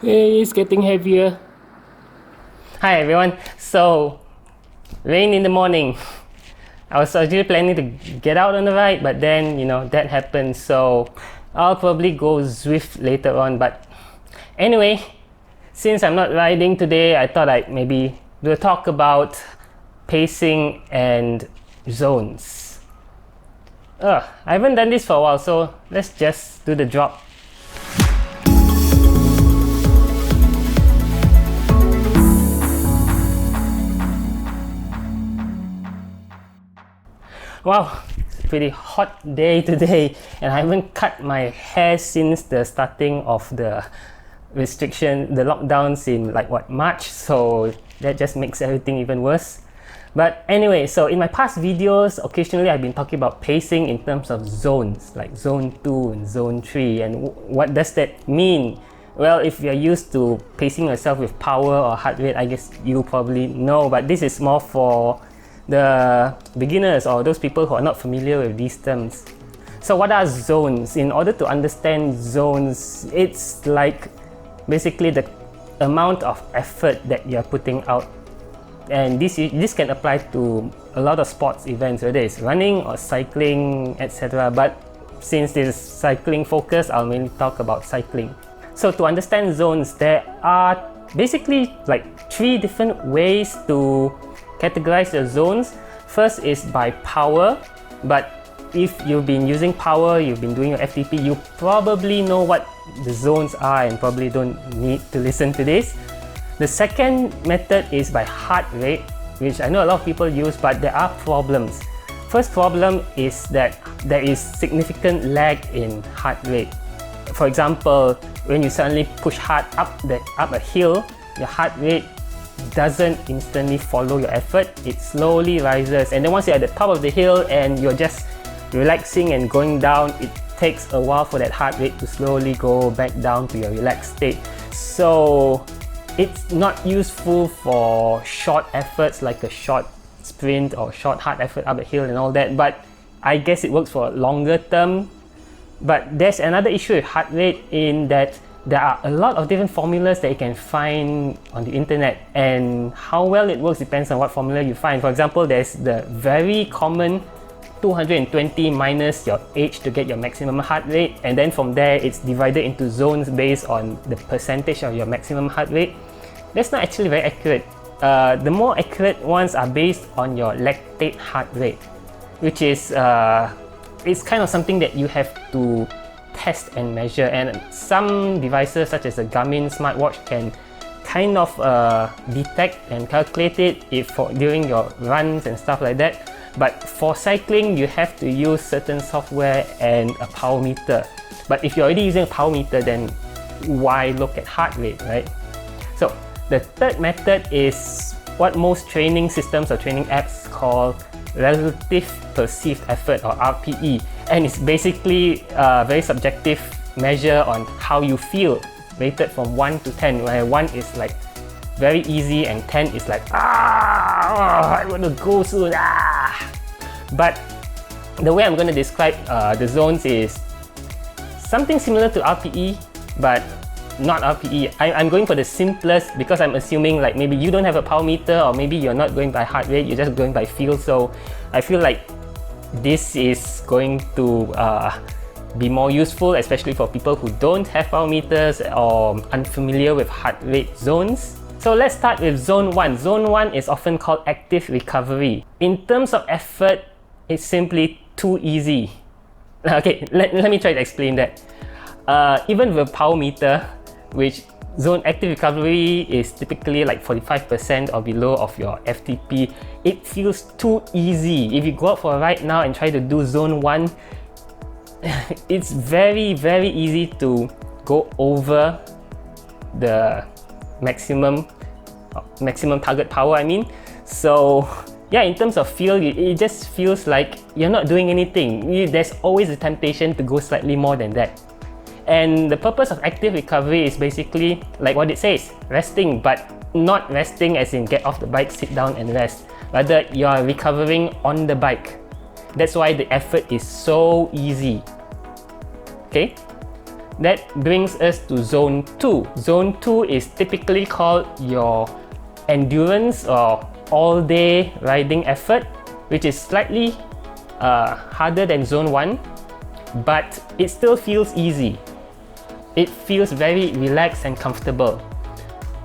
It's getting heavier. Hi everyone. So, rain in the morning. I was originally planning to get out on the ride, but then that happened. So I'll probably go Zwift later on. But anyway, since I'm not riding today, I thought I'd maybe do a talk about pacing and zones. I haven't done this for a while, so let's just do the drop. Wow, it's a pretty hot day today, and I haven't cut my hair since the starting of the lockdowns in March, so that just makes everything even worse. But anyway, so in my past videos, occasionally I've been talking about pacing in terms of zones, like zone 2 and zone 3, and what does that mean? Well, if you're used to pacing yourself with power or heart rate, I guess you probably know, but this is more for the beginners or those people who are not familiar with these terms. So what are zones? In order to understand zones, it's like basically the amount of effort that you're putting out, and this can apply to a lot of sports events, whether it's running or cycling, etc. But since this is cycling focused, I'll mainly talk about cycling. So to understand zones, there are basically like 3 different ways to categorize your zones. First is by power, but if you've been using power, you've been doing your FTP, you probably know what the zones are and probably don't need to listen to this. The second method is by heart rate, which I know a lot of people use, but there are problems. First problem is that there is significant lag in heart rate. For example, when you suddenly push hard up a hill, your heart rate doesn't instantly follow your effort. It slowly rises, and then once you're at the top of the hill and you're just relaxing and going down, it takes a while for that heart rate to slowly go back down to your relaxed state. So it's not useful for short efforts like a short sprint or short hard effort up a hill and all that, but I guess it works for longer term. But there's another issue with heart rate in that there are a lot of different formulas that you can find on the internet, and how well it works depends on what formula you find. For example, there's the very common 220 minus your age to get your maximum heart rate, and then from there it's divided into zones based on the percentage of your maximum heart rate. That's not actually very accurate. The more accurate ones are based on your lactate heart rate, which is it's kind of something that you have to test and measure, and some devices such as a Garmin smartwatch can kind of detect and calculate it during your runs and stuff like that. But for cycling, you have to use certain software and a power meter. But if you're already using a power meter, then why look at heart rate, right? So the third method is what most training systems or training apps call relative perceived effort, or RPE, and it's basically a very subjective measure on how you feel, rated from 1 to 10, where 1 is like very easy and 10 is like I want to go soon. But the way I'm going to describe the zones is something similar to RPE, but not RPE. I'm going for the simplest because I'm assuming like maybe you don't have a power meter, or maybe you're not going by heart rate, you're just going by feel. So I feel like this is going to be more useful, especially for people who don't have power meters or unfamiliar with heart rate zones. So let's start with zone 1. Zone 1 is often called active recovery. In terms of effort, it's simply too easy. Okay, let me try to explain that. Even with a power meter, which zone active recovery is typically like 45% or below of your FTP, it feels too easy. If you go out for a ride now and try to do zone 1, it's very, very easy to go over the maximum target power, I mean. So yeah, in terms of feel, it just feels like you're not doing anything. There's always a temptation to go slightly more than that. And the purpose of active recovery is basically like what it says, resting, but not resting as in get off the bike, sit down and rest. Rather, you are recovering on the bike. That's why the effort is so easy. Okay? That brings us to zone 2. Zone 2 is typically called your endurance or all-day riding effort, which is slightly harder than zone 1, but it still feels easy. It feels very relaxed and comfortable.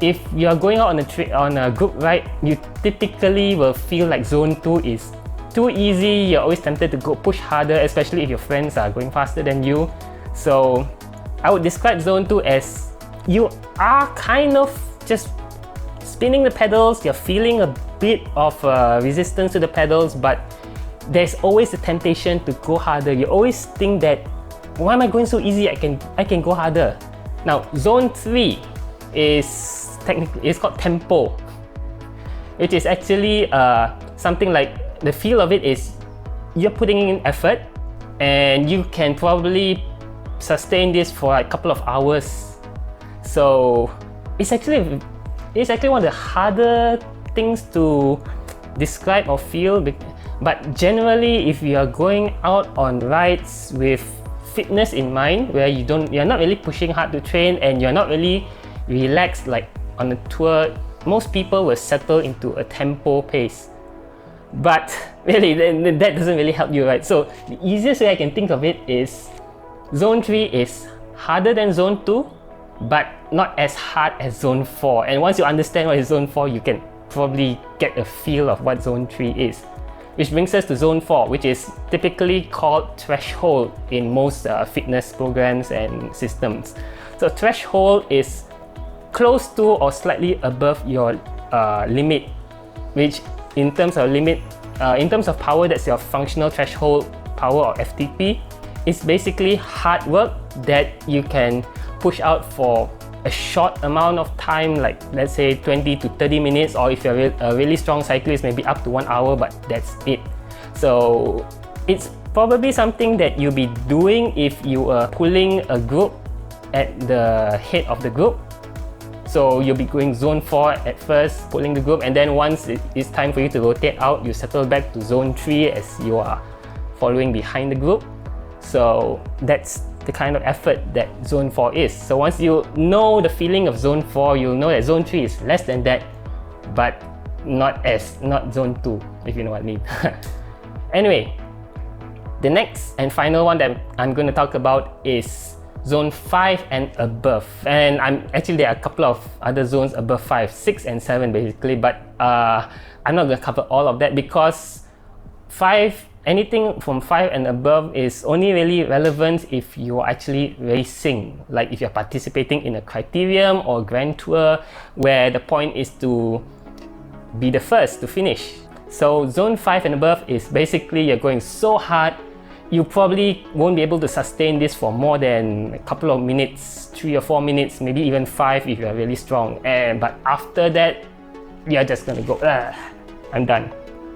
If you're going out on a group ride, you typically will feel like zone 2 is too easy. You're always tempted to go push harder, especially if your friends are going faster than you. So I would describe zone 2 as you are kind of just spinning the pedals, you're feeling a bit of resistance to the pedals, but there's always the temptation to go harder. You always think that, why am I going so easy? I can go harder. Now, zone 3 is called tempo, which is actually something like, the feel of it is you're putting in effort and you can probably sustain this for a couple of hours. So it's actually one of the harder things to describe or feel, but generally if you are going out on rides with fitness in mind, where you're not really pushing hard to train and you're not really relaxed like on a tour, most people will settle into a tempo pace. But really, that doesn't really help you, right? So the easiest way I can think of it is zone 3 is harder than zone 2, but not as hard as zone 4. And once you understand what is zone 4, you can probably get a feel of what zone 3 is. Which brings us to zone 4, which is typically called threshold in most fitness programs and systems. So threshold is close to or slightly above your limit, which in terms of power, that's your functional threshold power, or FTP. It's basically hard work that you can push out for a short amount of time, like let's say 20 to 30 minutes, or if you're a really strong cyclist, maybe up to 1 hour, but that's it. So it's probably something that you'll be doing if you are pulling a group at the head of the group. So you'll be going zone 4 at first, pulling the group, and then once it's time for you to rotate out, you settle back to zone 3 as you are following behind the group. So that's the kind of effort that zone 4 is. So once you know the feeling of zone 4, you'll know that zone 3 is less than that, but not zone 2, if you know what I mean. Anyway, the next and final one that I'm going to talk about is zone 5 and above. And there are a couple of other zones above 5, 6 and 7 basically, but I'm not going to cover all of that because anything from 5 and above is only really relevant if you're actually racing, like if you're participating in a criterium or grand tour, where the point is to be the first to finish. So zone 5 and above is basically you're going so hard, you probably won't be able to sustain this for more than a couple of minutes, 3 or 4 minutes, maybe even 5 if you're really strong. But after that, you're just gonna go, I'm done.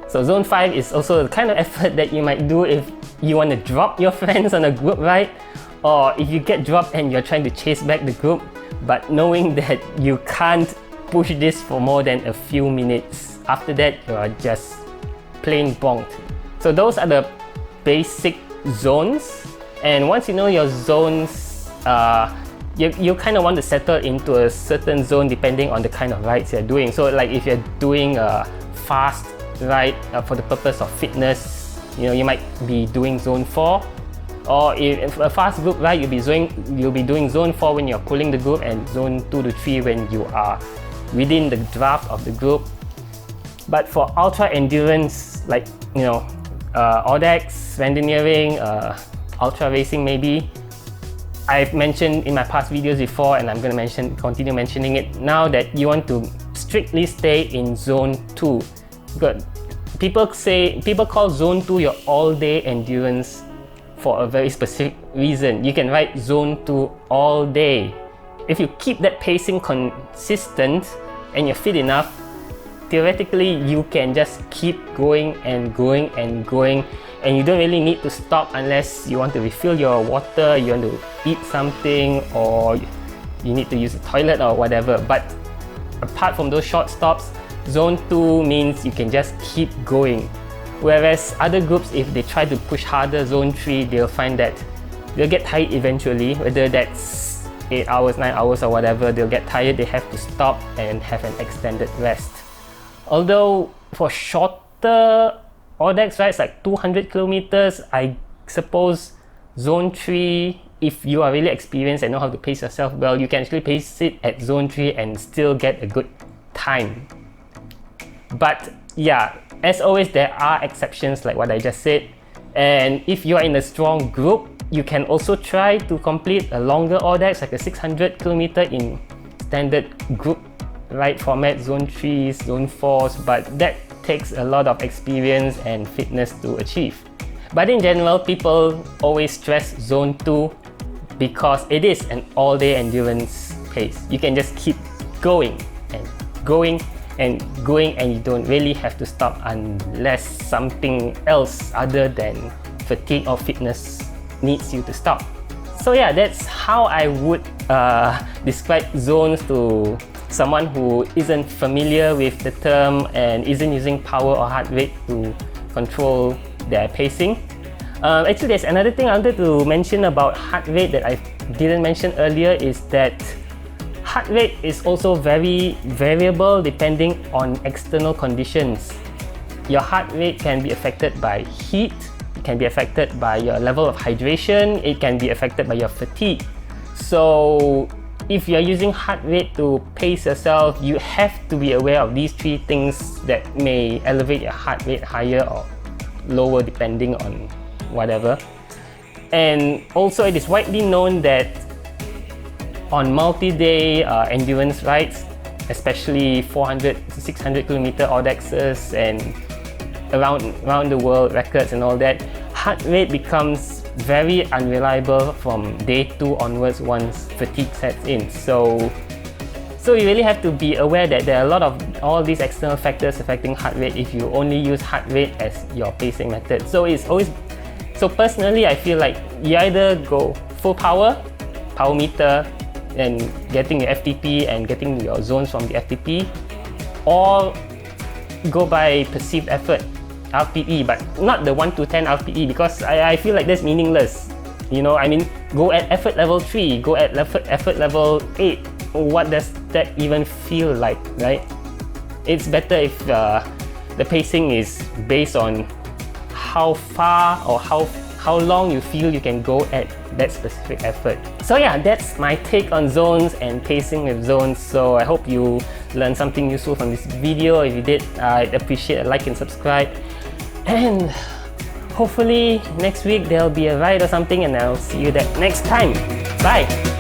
So zone 5 is also the kind of effort that you might do if you want to drop your friends on a group ride, or if you get dropped and you're trying to chase back the group, but knowing that you can't push this for more than a few minutes. After that, you're just plain bonked. So those are the basic zones, and once you know your zones, you kind of want to settle into a certain zone depending on the kind of rides you're doing. So like if you're doing a fast ride for the purpose of fitness, you might be doing zone 4, or if a fast group ride, you'll be doing zone 4 when you're pulling the group, and zone 2 to 3 when you are within the draft of the group. But for ultra endurance, like Audax, Vandeneering, ultra racing maybe, I've mentioned in my past videos before, and I'm going to continue mentioning it now, that you want to strictly stay in zone 2. Good. People call zone 2 your all-day endurance for a very specific reason. You can ride zone 2 all day. If you keep that pacing consistent and you're fit enough, theoretically you can just keep going and going and going, and you don't really need to stop unless you want to refill your water, you want to eat something, or you need to use the toilet or whatever. But apart from those short stops, zone 2 means you can just keep going. Whereas other groups, if they try to push harder, zone 3, they'll find that they'll get tired eventually, whether that's 8 hours, 9 hours or whatever. They'll get tired, they have to stop and have an extended rest. Although for shorter Audex rides like 200 kilometers, I suppose zone 3, if you are really experienced and know how to pace yourself well, you can actually pace it at zone 3 and still get a good time. But yeah, as always, there are exceptions like what I just said. And if you are in a strong group, you can also try to complete a longer Audex, like a 600 kilometer in standard group ride format, zone 3s, zone 4s, but that takes a lot of experience and fitness to achieve. But in general, people always stress zone 2 because it is an all-day endurance pace. You can just keep going and going and going, and you don't really have to stop unless something else other than fatigue or fitness needs you to stop. So yeah, that's how I would describe zones to someone who isn't familiar with the term and isn't using power or heart rate to control their pacing. Actually, there's another thing I wanted to mention about heart rate that I didn't mention earlier, is that heart rate is also very variable depending on external conditions. Your heart rate can be affected by heat, it can be affected by your level of hydration, it can be affected by your fatigue. So if you're using heart rate to pace yourself, you have to be aware of these three things that may elevate your heart rate higher or lower depending on whatever. And also, it is widely known that on multi-day endurance rides, especially 400 to 600 kilometer Audexes and around the world records and all that, heart rate becomes very unreliable from day 2 onwards once fatigue sets in. So you really have to be aware that there are a lot of all these external factors affecting heart rate if you only use heart rate as your pacing method. So personally, I feel like you either go full power meter, and getting your FTP and getting your zones from the FTP, or go by perceived effort, RPE, but not the 1 to 10 RPE, because I feel like that's meaningless. You know, I mean, go at effort level 3, go at effort level 8. What does that even feel like, right? It's better if the pacing is based on how far or how long you feel you can go at that specific effort. So yeah, that's my take on zones and pacing with zones. So I hope you learned something useful from this video. If you did, I'd appreciate a like and subscribe. And hopefully next week there'll be a ride or something, and I'll see you that next time. Bye!